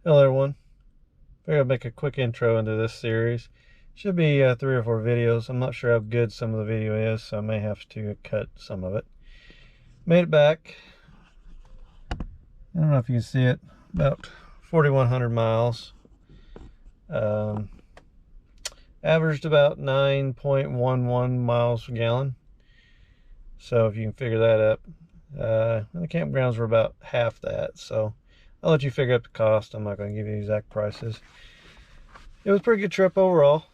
Hello everyone. Figured I'd make a quick intro into this series. Should be 3 or 4 videos. I'm not sure how good some of the video is, so I may have to cut some of it. Made it back. I don't know if you can see it. About 4,100 miles. Averaged about 9.11 miles per gallon. So if you can figure that up. The campgrounds were about half that, so I'll let you figure out the cost. I'm not going to give you exact prices. It was a pretty good trip overall.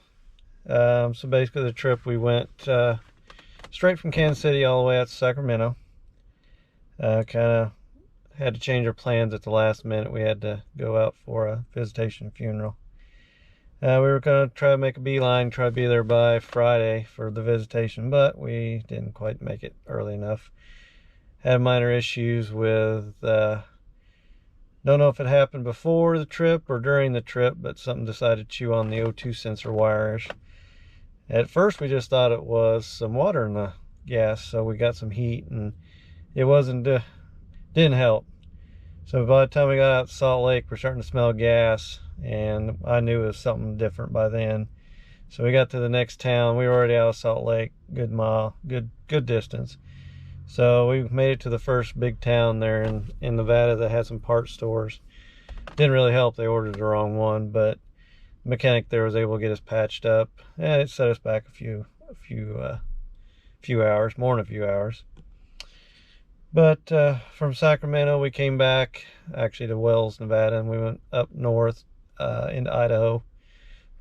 So basically the trip, we went straight from Kansas City all the way out to Sacramento. Kind of had to change our plans at the last minute. We had to go out for a visitation funeral. We were going to try to make a beeline, try to be there by Friday for the visitation, but we didn't quite make it early enough. Had minor issues with, don't know if it happened before the trip or during the trip, but something decided to chew on the O2 sensor wires. At first we just thought it was some water in the gas, so we got some heat and it didn't help. So by the time we got out to Salt Lake, we're starting to smell gas, and I knew it was something different by then. So we got to the next town. We were already out of Salt Lake, good mile, good distance. So we made it to the first big town there in Nevada that had some parts stores. Didn't really help, they ordered the wrong one, but the mechanic there was able to get us patched up, and it set us back a few hours, more than a few hours. But from Sacramento, we came back actually to Wells, Nevada, and we went up north into Idaho.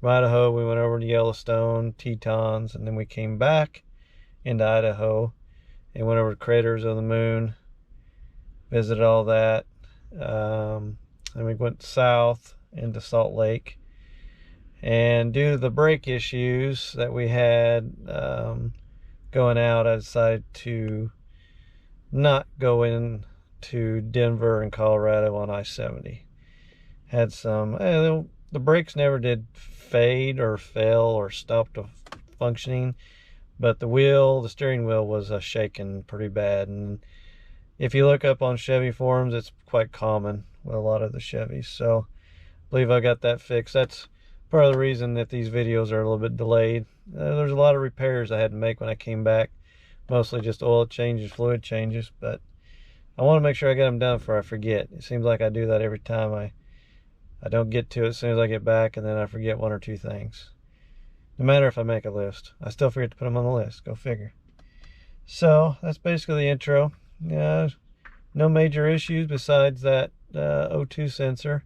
From Idaho, we went over to Yellowstone, Tetons, and then we came back into Idaho and went over to Craters of the Moon, visited all that. And we went south into Salt Lake. And due to the brake issues that we had going out, I decided to not go into Denver and Colorado on I-70. Had some, the brakes never did fade or fail or stop functioning, but the steering wheel was shaking pretty bad. And if you look up on Chevy forums, it's quite common with a lot of the Chevys. So I believe I got that fixed. That's part of the reason that these videos are a little bit delayed. There's a lot of repairs I had to make when I came back. Mostly just oil changes, fluid changes, but I want to make sure I get them done before I forget. It seems like I do that every time. I don't get to it as soon as I get back, and then I forget 1 or 2 things. No matter if I make a list, I still forget to put them on the list. Go figure. So that's basically the intro. No major issues besides that O2 sensor.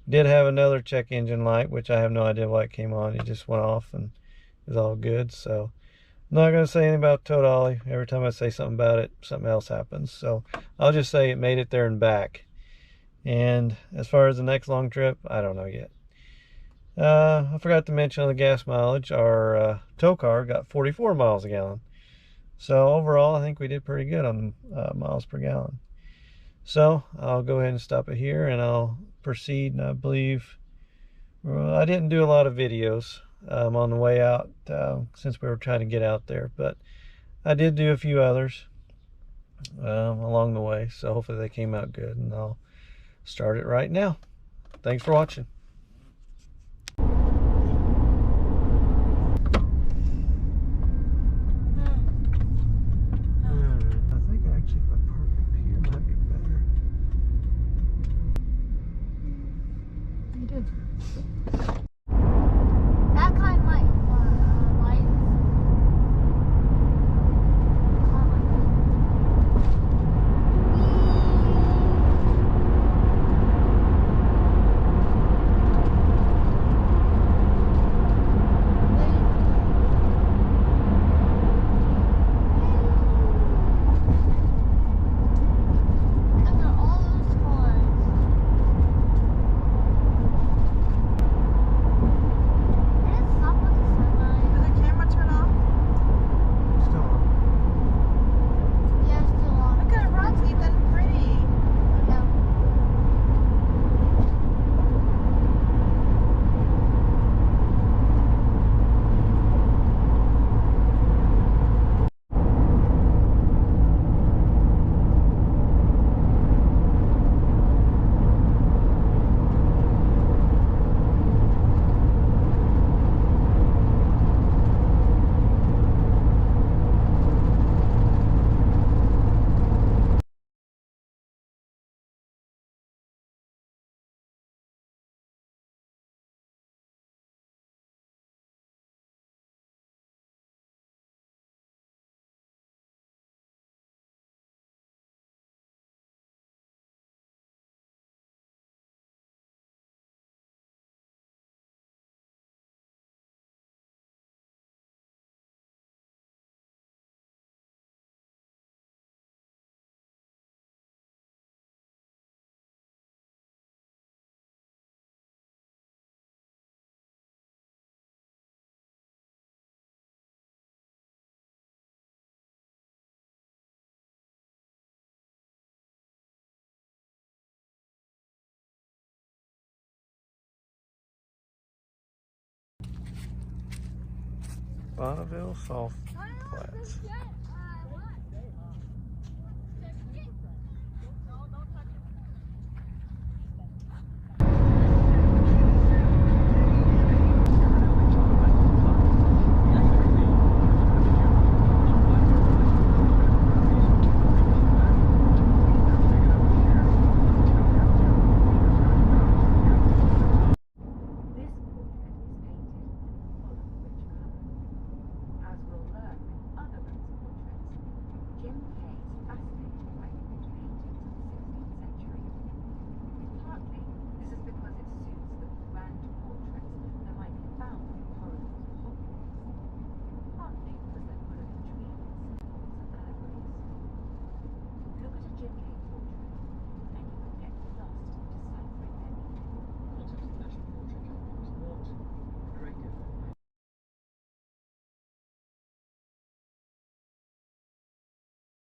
Did have another check engine light, which I have no idea why it came on. It just went off and it was all good. So I'm not going to say anything about tow dolly. Every time I say something about it, something else happens. So I'll just say it made it there and back. And as far as the next long trip, I don't know yet. I forgot to mention on the gas mileage, our tow car got 44 miles a gallon. So overall, I think we did pretty good on miles per gallon. So I'll go ahead and stop it here, and I'll proceed. And I believe I didn't do a lot of videos on the way out since we were trying to get out there, but I did do a few others along the way, so hopefully they came out good, and I'll start it right now. Thanks for watching. Bonneville Salt Flats.